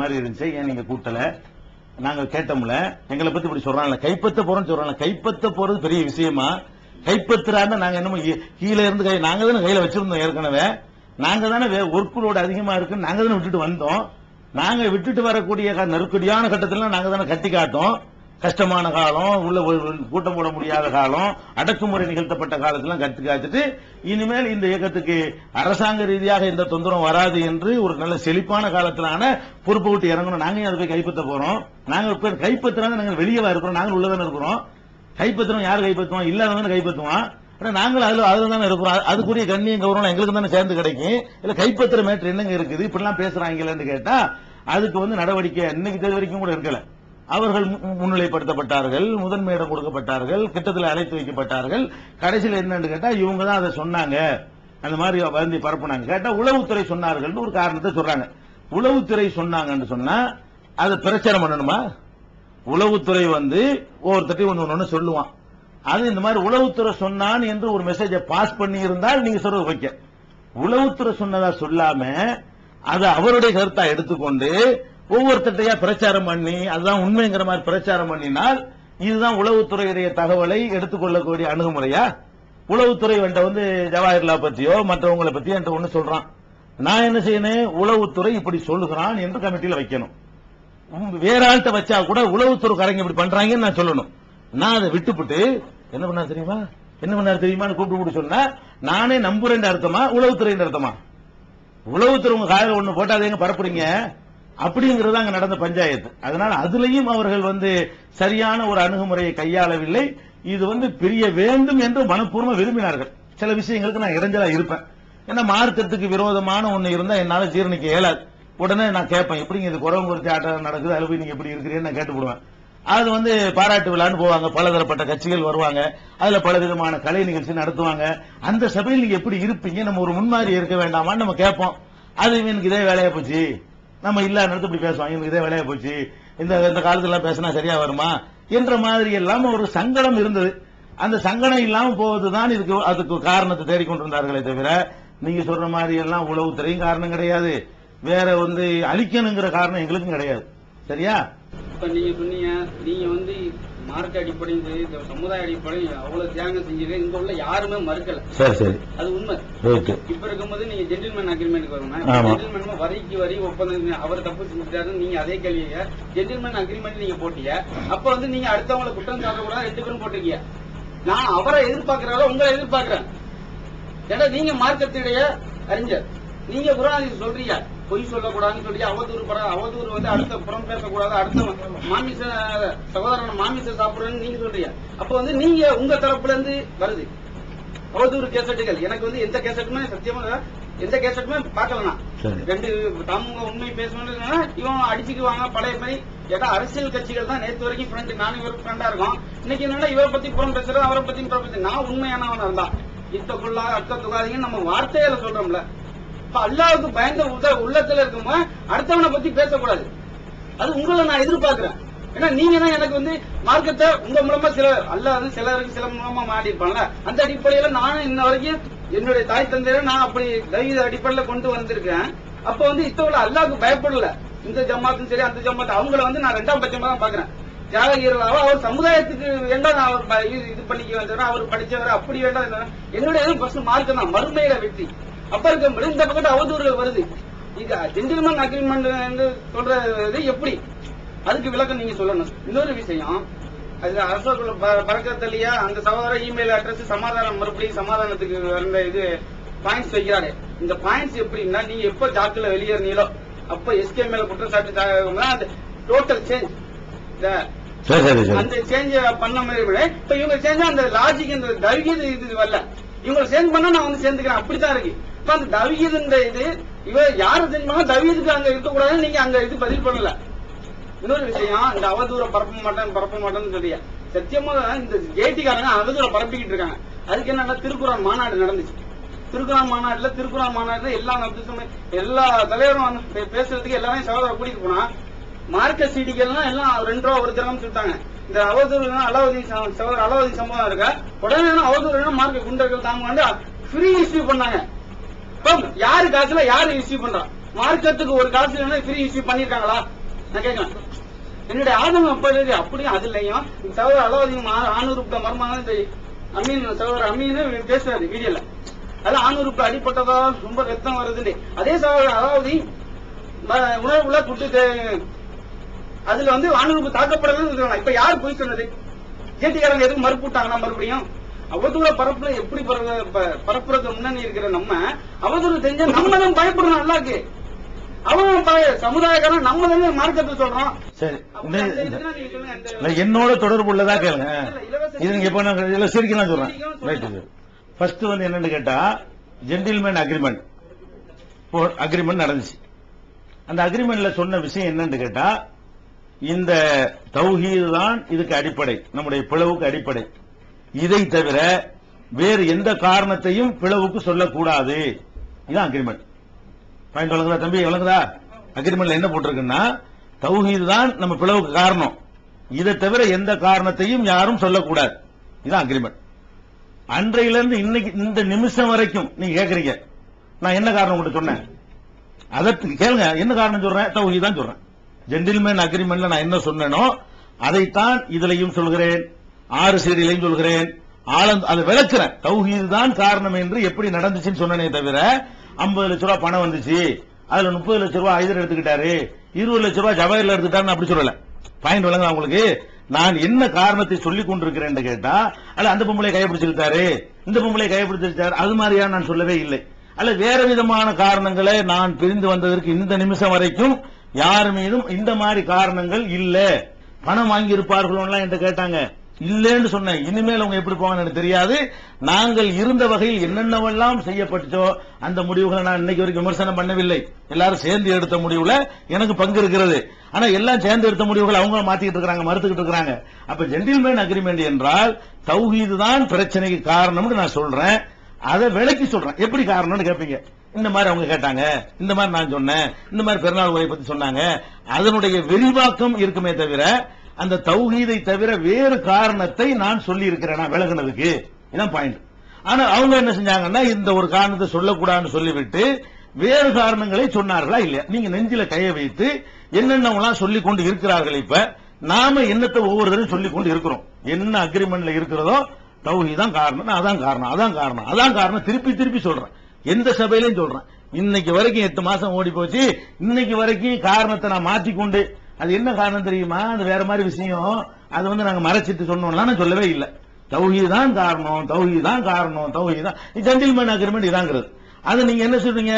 மாதிரி இருந்துச்சு, ஏன் நீங்க கூட்டல? நாங்க கேட்டோம்ல, எங்களை பத்தி இப்படி சொல்றாங்க, கைப்பற்ற போறோம்னு சொல்றாங்க. கைப்பற்ற போறது பெரிய விஷயமா? கைப்பற்றாம நாங்க என்னமோ கீழே இருந்து நாங்க தானே கையில வச்சிருந்தோம் ஏற்கனவே. நாங்க தானே ஒர்க்குலோட அதிகமா இருக்குன்னு நாங்க தானே விட்டுட்டு வந்தோம். நாங்க விட்டுட்டு வரக்கூடிய நெருக்கடியான கட்டத்துல நாங்க தானே கட்டி காட்டோம். கஷ்டமான காலம், உள்ள கூட்டம் போட முடியாத காலம், அடக்குமுறை நிகழ்த்தப்பட்ட காலத்துல கட்டி காத்துட்டு இனிமேல் இந்த இயக்கத்துக்கு அரசாங்க ரீதியாக எந்த தொந்தரவும் வராது என்று ஒரு நல்ல செழிப்பான காலத்திலான பொறுப்பு விட்டு இறங்கணும். நாங்க அதை போய் கைப்பற்ற போறோம். நாங்க கைப்பற்றாங்க, நாங்க வெளியே இருக்கிறோம், நாங்க உள்ளதானே இருக்கிறோம். கைப்பற்றணும் யாரு கைப்பற்றுவோம்? இல்லாதவங்க கைப்பற்றுவான். நாங்களும் அதுல தானே இருக்கிறோம். அதுக்குரிய கண்ணியம் கௌரவம் எங்களுக்கு தானே சேர்ந்து கிடைக்கும். இல்ல கைப்பற்ற மேட்டர் என்னங்க இருக்குது, இப்படிலாம் பேசுறாங்கன்னு கேட்டா அதுக்கு நடவடிக்கை இன்னைக்கு தேதி வரைக்கும் கூட இருக்கல. அவர்கள் முன்னிலைப்படுத்தப்பட்டார்கள், முதன்மையிடம் கொடுக்கப்பட்டார்கள், கிட்டத்தில் அழைத்து வைக்கப்பட்டார்கள். கடைசியில் என்னன்னு கேட்டா இவங்க தான் அதை சொன்னாங்க, அந்த மாதிரி வந்து பரப்புனாங்க. கேட்டா உளவுத்துறை சொன்னார்கள் ஒரு காரணத்தை சொல்றாங்க. உளவுத்துறை சொன்னாங்கன்னு சொன்னா அதை பிரச்சாரம் பண்ணணுமா? உளவுத்துறை ஒவ்வொருத்தையும் ஒன்னு சொல்லுவான். அது இந்த மாதிரி உளவுத்துறை சொன்னான் என்று ஒரு மெசேஜை பாஸ் பண்ணி இருந்தால் நீங்க சொல்றது வைக்க. உளவுத்துறை சொன்னதா சொல்லாம அது அவருடைய கருத்தா எடுத்துக்கொண்டு ஒவ்வொருத்தையா பிரச்சாரம் பண்ணி அதுதான் உண்மைங்கிற மாதிரி பிரச்சாரம் பண்ணினால் இதுதான் உளவுத்துறையுடைய தகவலை எடுத்துக்கொள்ளக்கூடிய அணுகுமுறையா? உளவுத்துறை ஜவாஹர்லால் பத்தியோ மற்றவங்களை பத்தியோ என்ற ஒண்ணு சொல்றான். நான் என்ன செய்யணும்? உளவுத்துறை இப்படி சொல்லுகிறான் என்று கமிட்டியில வைக்கணும். வேற ஆள்கிட்ட வச்சா கூட உளவுத்துறைக்காரங்க இப்படி பண்றாங்கன்னு நான் சொல்லணும். நான் அதை விட்டுவிட்டு என்ன பண்ணா தெரியுமா, என்ன பண்ணாரு தெரியுமான்னு கூப்பிட்டு சொன்னா நானே நம்புறேன் அர்த்தமா, உளவுத்துறை அர்த்தமா? உளவுத்துறை உங்க காலையில் ஒண்ணு போட்டாதேங்க பரப்புறீங்க அப்படிங்கிறது அங்க நடந்த பஞ்சாயத்து. அதனால அதுலயும் அவர்கள் சரியான ஒரு அணுகுமுறையை கையாளவில்லை. இது பிரிய வேண்டும் என்று மனப்பூர்வமா விரும்பினார்கள். சில விஷயங்களுக்கு நான் இடைஞ்சலா இருப்பேன். ஏன்னா மார்க்கத்துக்கு விரோதமான ஒண்ணு இருந்தா என்னால ஜீரணிக்க இயலாது. உடனே நான் கேட்பேன், எப்படிங்க இது குறவங்க குறித்து ஆட்டம் நடக்குது, அதுல போய் நீங்க எப்படி இருக்கிறீங்கன்னு நான் கேட்டுப்படுவேன். அது பாராட்டு விழான்னு போவாங்க, பலதரப்பட்ட கட்சிகள் வருவாங்க, அதுல பல விதமான கலை நிகழ்ச்சி நடத்துவாங்க. அந்த சபையில் நீங்க எப்படி இருப்பீங்க, நம்ம ஒரு முன்மாதிரி இருக்க வேண்டாமான்னு நம்ம கேட்போம். அது இவனுக்கு இதே வேலையா போச்சு, நம்ம இல்ல நடத்து இப்படி பேசுவாங்க, இவனுக்கு இதே வேலையா போச்சு, இந்த காலத்துல பேசினா சரியா வருமா என்ற மாதிரி எல்லாம் ஒரு சங்கடம் இருந்தது. அந்த சங்கடம் இல்லாம போவதுதான் அதுக்கு காரணத்தை தேடிக்கொண்டிருந்தார்களே தவிர நீங்க சொல்ற மாதிரி எல்லாம் உளவுத்துறையும் காரணம் கிடையாது, வேற அழிக்கணுங்கிற காரணம் எங்களுக்கும் கிடையாது. சரியா? இப்ப நீங்க சொன்னீங்க, நீங்க மார்க் அடிப்படையில் இந்த சமுதாய அடிப்படையில் அவ்வளவு தியாகம் செஞ்சீங்க, இங்க உள்ள யாருமே மறுக்கல. சரி சரி, அது உண்மை. இப்ப இருக்கும்போது நீங்க ஜென்டில்மேன் அக்ரிமெண்ட் வரணும். ஜென்டில்மேன் வரிக்கு வரி ஒப்பந்தம், அவர் தப்பு செஞ்சுட்டாரு, நீங்க அதே கேள்விய ஜென்டில்மேன் அக்ரிமெண்ட் நீங்க போட்டீங்க. அப்ப நீங்க அடுத்தவங்களை குற்றம் சாட்டக்கூடாது, 2 பேரும் போட்டிருக்கீங்க. நான் அவரை எதிர்பார்க்கறால உங்களை எதிர்பார்க்கிறேன். ஏன்னா நீங்க மார்க்கத்துடைய அறிஞர், நீங்க குரான் சொல்றீங்க, பொய் சொல்லக்கூடாதுன்னு சொல்லி அவதூறு அடுத்த புறம் பேசக்கூடாது, அடுத்த மாமிச சகோதரன் மாமிச சாப்பிடுறேன்னு நீங்க சொல்றீங்க. அப்ப நீங்க உங்க தரப்புல இருந்து வருது அவதூறு கேசட்டுகள். எனக்கு எந்த கேசட்டுமே சத்தியமா எந்த கேசட்டுமே பார்க்கலனா 2 தாமுக உண்மை பேசணும்னா இவன் அடிச்சுக்குவாங்க பழைய மாதிரி. ஏன்னா அரசியல் கட்சிகள் தான் நேற்று வரைக்கும் ஃப்ரெண்ட், நானும் இவருக்கு ஃப்ரெண்டா இருக்கும். இன்னைக்கு என்னன்னா இவரை பத்தி புறம் பேசுறது, அவரை பத்தி புறம் பேசுறது. நான் உண்மையானவனா இருந்தா இத்தக்குள்ளா அக்க துகாதீங்கன்னு நம்ம வார்த்தையில சொல்றோம்ல. அல்லாவுக்கு பயந்த உள்ளத்துல இருக்குமா அடுத்தவனை பத்தி பேசக்கூடாது. அது உங்களை நான் எதிர்பார்க்கிறேன். ஏன்னா நீங்க தான் எனக்கு மார்க்கத்தை உங்க மூலமா சிலருக்கு சில மூலமா மாடி இருப்பாங்கல்ல, அந்த அடிப்படையில நானும் இன்ன வரைக்கும் என்னுடைய தாய் தந்தையில நான் அப்படி தைரிய அடிப்படையில கொண்டு வந்திருக்கேன். அப்ப இத்தோட அல்லாவுக்கு பயப்படல. இந்த ஜமாத்தும் சரி அந்த ஜமாத்து அவங்களை நான் 2ஆம் பட்சமா தான் பாக்குறேன். தியாகீரலாவோ அவர் சமுதாயத்துக்கு வேண்டாம், அவர் இது பண்ணிக்க வேண்டாம், அவர் படிச்சவர் அப்படி வேண்டாம். என்னுடைய மார்க்கம் தான் மறுமையில வெற்றி. அப்ப இருக்க இந்த பக்கத்து அவதூறு வருது. இங்க ஜென்டில்மேன் அக்ரிமெண்ட் சொல்றது எப்படி, அதுக்கு விளக்கம் நீங்க சொல்லணும். இன்னொரு விஷயம், அது அரசு பறக்கத்திலேயே அந்த சகோதர இமெயில் அட்ரஸ் சமாதானம், மறுபடியும் சமாதானத்துக்கு வந்த இது பாயிண்ட்ஸ் வைக்கிறாரு. இந்த பாயிண்ட்ஸ் எப்படின்னா, நீங்க எப்ப ஜாக்குல வெளியேறீங்களோ அப்ப எஸ்கே மேல குற்றச்சாட்டு டோட்டல் சேஞ்ச், அந்த சேஞ்ச் பண்ண மாதிரி விட இப்ப இவங்க சேஞ்ச் அந்த லாஜிக் இந்த தவிகீது இது வரல. இவங்களை சேஞ்ச் பண்ணா நான் சேர்ந்துக்கிறேன், அப்படித்தான் இருக்கு. இப்ப அந்த தவிகீது இது இவ யாரு சேஞ்ச் பண்ணா தவிகீதுக்கு அங்க இருக்கக்கூடாதுன்னு நீங்க அங்க இது பதில் பண்ணல. இன்னொரு விஷயம், இந்த அவதூற பரப்ப மாட்டேன்னு சொல்லிய சத்தியமா இந்த ஜேடிக்காரங்க அவதூற பரப்பிக்கிட்டு இருக்காங்க. அதுக்கு என்னன்னா திருக்குறான் மாநாடு நடந்துச்சு. திருக்குறான் மாநாடுல எல்லா தலைவரும் பேசுறதுக்கு எல்லாரையும் சகோதர கூட்டிட்டு போனா மார்க்க சீடிகள்லாம் எல்லாம் 2 ரூபா 1 திரகம் சொல்லிட்டாங்க. இந்த அவதூறு அலாவுதீன் சகோதரர் அலாவுதீன் சம்பவம் இருக்க உடனே அவதூறு மார்க்க குண்டர்கள் தாங்க ஃப்ரீ இஷ்யூ பண்ணாங்க. யாரு காசுல யாரு இஷ்யூ பண்றா? மார்க்கத்துக்கு ஒரு காலத்துல ஃப்ரீ இஷ்யூ பண்ணிருக்காங்களா நான் கேட்கலாம். என்னுடைய ஆதங்கம் அப்படியே அது இல்லையும் சகோதரர் அலாவுதீன் ஆணூறுப்ட மர்மம் இந்த அமீன் சகோதரர் அமீன் பேசுறாரு வீடியோல. அது ஆணூறுப்ட அடிப்பட்டதா ரொம்ப ரத்தம் வருது. அதே சகோதரர் அலாவுதீன் உணவுல குட்டு அதுல ஆணூறுப்பு தாக்கப்படலன்னு இப்ப யார் போய் சொன்னது? ஜேடிக்காரங்க எதுவும் மறுப்பு விட்டாங்களா? மறுபடியும் அவதூற பரப்புல எப்படி பரப்புறது முன்னணி இருக்கிற நம்ம அவதூறு தெரிஞ்சா நம்ம தான் பயப்படணும். நல்லா இருக்கு அவன் சமுதாயக்காரன் நம்ம தானே மார்க்கத்தை சொல்றோம். சரி, என்னோட தொடர்பு உள்ளதா கேளுங்க. இது நீங்க எப்ப சிரிக்கலாம் சொல்றேன். ஃபர்ஸ்ட் என்னன்னு கேட்டா ஜென்டில்மேன் அக்ரிமெண்ட் நடந்துச்சு. அந்த அக்ரிமெண்ட்ல சொன்ன விஷயம் என்னன்னு கேட்டா இந்த தௌஹீது தான் இதுக்கு அடிப்படை, நம்முடைய பிளவுக்கு அடிப்படை. இதை தவிர வேறு எந்த காரணத்தையும் பிளவுக்கு சொல்லக்கூடாது. இதுதான் அக்ரிமெண்ட். பாயிண்ட் வழங்குதா தம்பி? வழங்குதா? அக்ரிமெண்ட்ல என்ன போட்டிருக்குன்னா தௌஹீது தான் நம்ம பிளவுக்கு காரணம், இதை தவிர எந்த காரணத்தையும் யாரும் சொல்லக்கூடாது. இதுதான் அக்ரிமெண்ட். அன்றையிலிருந்து இன்னைக்கு இந்த நிமிஷம் வரைக்கும் நீங்க கேக்குறீங்க நான் என்ன காரணம் உங்களுக்கு சொன்னேன், அதற்கு கேளுங்க. என்ன காரணம் சொல்றேன்? தௌஹீது தான் சொல்றேன். ஜென்டில்மேன் அக்ரிமெண்ட்ல நான் என்ன சொன்னேனோ அதைத்தான் இதுலையும் சொல்கிறேன், 6 சீடிலையும் சொல்கிறேன். அதை விளக்குறேன். தௌஹீது தான் காரணம் என்று எப்படி நடந்துச்சுன்னு சொன்னனே தவிர 50 லட்ச ரூபாய் பணம் வந்துச்சு, அதுல 30 லட்ச ரூபாய் ஐதர் எடுத்துக்கிட்டாரு, 20 லட்ச ரூபாய் ஜவாஹர்ல எடுத்துக்கிட்டாருன்னு அப்படி சொல்லல. பாயிண்ட் வழங்க உங்களுக்கு. நான் என்ன காரணத்தை சொல்லிக் கொண்டிருக்கிறேன் கேட்டா அல்ல அந்த பொம்பளை கைப்பிடிச்சிருக்காரு, இந்த பொம்பளை கைப்பிடிச்சிருக்காரு, அது மாதிரியா நான் சொல்லவே இல்லை. அல்ல வேற விதமான காரணங்களை நான் பிரிந்து வந்ததற்கு இந்த நிமிஷம் வரைக்கும் யார் மீதும் இந்த மாதிரி காரணங்கள் இல்ல. பணம் வாங்கி இருப்பார்களோ என்று கேட்டாங்க, இல்லன்னு சொன்னேன். இனிமேல் அவங்க எப்படி போவாங்கன்னு எனக்கு தெரியாது. நாங்கள் இருந்த வகையில் என்னென்னவெல்லாம் செய்யப்பட்டோ அந்த முடிவுகளை நான் இன்னைக்கு வரைக்கும் விமர்சனம் பண்ணவில்லை. எல்லாரும் சேர்ந்து எடுத்த முடிவுல எனக்கு பங்கு இருக்கிறது. ஆனா எல்லாம் சேர்ந்து எடுத்த முடிவுகள் அவங்க மாத்திட்டு இருக்காங்க, மறுத்துக்கிட்டு இருக்காங்க. அப்ப ஜென்டில்மேன் அக்ரிமெண்ட் என்றால் தௌஹீது தான் பிரச்சனைக்கு காரணம்னு நான் சொல்றேன். அதை விளக்கி சொல்றேன். எப்படி காரணம்னு கேட்பீங்க. இந்த மாதிரி அவங்க கேட்டாங்க, இந்த மாதிரி நான் சொன்னேன், இந்த மாதிரி பெருநாள் உரை பத்தி சொன்னாங்க. அதனுடைய விரிவாக்கம் இருக்குமே தவிர அந்த தௌஹீதை தவிர வேறு காரணத்தை நான் சொல்லி இருக்கிறேன் விலகுனதுக்கு. இதான் பாயிண்ட். ஆனா அவங்க என்ன செஞ்சாங்கன்னா இந்த ஒரு காரணத்தை சொல்லக்கூடாதுன்னு சொல்லிவிட்டு வேறு காரணங்களை சொன்னார்களா இல்லையா? நீங்க நெஞ்சில கைய வைத்து என்னென்னலாம் சொல்லிக் கொண்டு இருக்கிறார்கள். இப்ப நாம என்னத்தை ஒவ்வொருத்தரும் சொல்லிக் கொண்டு இருக்கிறோம். என்ன அக்ரிமெண்ட்ல இருக்கிறதோ தௌஹீது தான் காரணம், அதான் காரணம், அதான் காரணம், அதான் காரணம். திருப்பி திருப்பி சொல்றேன். எந்த சபையிலையும் சொல்றேன். இன்னைக்கு வரைக்கும் 8 மாசம் ஓடி போச்சு. இன்னைக்கு வரைக்கும் காரணத்தை நான் மாற்றிக்கொண்டு அது என்ன காரணம் தெரியுமா? அது வேற மாதிரி விஷயம். அது நாங்க மறைச்சிட்டு சொன்னோம்லாம் நான் சொல்லவே இல்லை. தௌஹீது தான் காரணம், தௌஹீது தான் காரணம், தௌஹீது தான் ஜென்டில்மேன் அக்ரிமெண்ட் இதாங்கிறது. அது நீங்க என்ன சொல்றீங்க?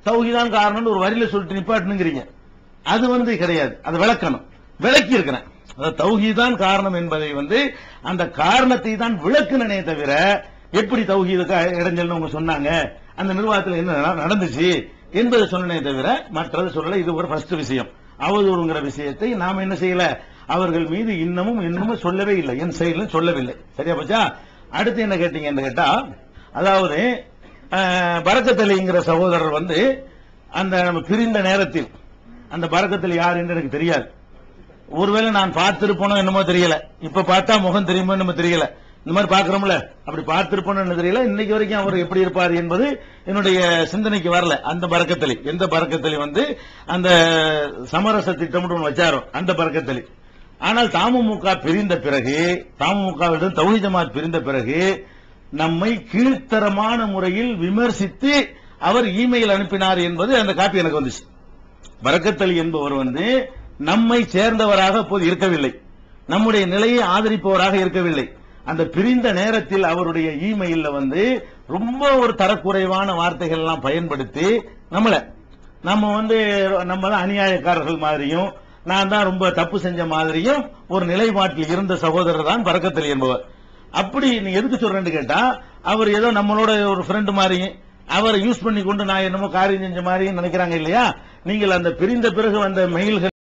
தௌஹீது தான் காரணம்னு ஒரு வரியில சொல்லிட்டு நிப்பாட்டுங்கிறீங்க. அது கிடையாது. அதை விளக்கணும். விளக்கி இருக்கிறேன். தௌஹீது தான் காரணம் என்பதை அந்த காரணத்தை தான் விளக்குனே தவிர எப்படி தௌஹீதுக்கு இடைஞ்சல்னு அவங்க சொன்னாங்க, அந்த நிர்வாகத்தில் என்ன நடந்துச்சு என்பதை சொன்னனே தவிர மற்றது சொல்லல. இது ஒரு ஃபர்ஸ்ட் விஷயம். அவதூறுங்கிற விஷயத்தை நாம என்ன செய்யல, அவர்கள் மீது இன்னமும் சொல்லவே இல்லை, என் சைடில் சொல்லவில்லை. சரியா போச்சா? அடுத்து என்ன கேட்டீங்கன்னு கேட்டா அதாவது பரக்கத் அலிங்கிற சகோதரர் அந்த நம்ம பிரிந்த நேரத்தில் அந்த பரக்கத் அலி யார் என்று எனக்கு தெரியாது. ஒருவேளை நான் பார்த்திருப்போனோ என்னமோ தெரியல. இப்ப பார்த்தா முகம் தெரியுமோ என்னமோ தெரியல. இந்த மாதிரி பாக்குறோம்ல, அப்படி பார்த்திருப்போன்னு தெரியல. இன்னைக்கு வரைக்கும் அவர் எப்படி இருப்பார் என்பது என்னுடைய சிந்தனைக்கு வரல. அந்த பரக்கத் அலி எந்த பரக்கத் அலி அந்த சமரச திட்டம் வச்சாரோ அந்த பரக்கத் அலி. ஆனால் தமுமுக பிரிந்த பிறகு, தமுமுகவிடம் தௌஹீத் ஜமாத் பிரிந்த பிறகு நம்மை கீழ்த்தரமான முறையில் விமர்சித்து அவர் இமெயில் அனுப்பினார் என்பது அந்த காப்பி எனக்கு வந்துச்சு. பரக்கத் அலி என்பவர் நம்மை சேர்ந்தவராக அப்போது இருக்கவில்லை, நம்முடைய நிலையை ஆதரிப்பவராக இருக்கவில்லை. அந்த பிரிந்த நேரத்தில் அவருடைய இமெயில்ல ரொம்ப ஒரு தரக்குறைவான வார்த்தைகள் எல்லாம் பயன்படுத்தி நம்ம தான் அநியாயக்காரர்கள் மாதிரியும், நான் தான் ரொம்ப தப்பு செஞ்ச மாதிரியும் ஒரு நிலைப்பாட்டில் இருந்த சகோதரர் தான் பரக்கத் அலி என்பவர். அப்படி நீ எதுக்கு சொல்றேன்னு கேட்டா அவர் ஏதோ நம்மளோட ஒரு ஃப்ரெண்ட் மாதிரி அவரை யூஸ் பண்ணி கொண்டு நான் என்னமோ காரியம் செஞ்ச மாதிரி நினைக்கிறாங்க இல்லையா? நீங்கள் அந்த பிரிந்த பிறகு வந்த மெயில்கள்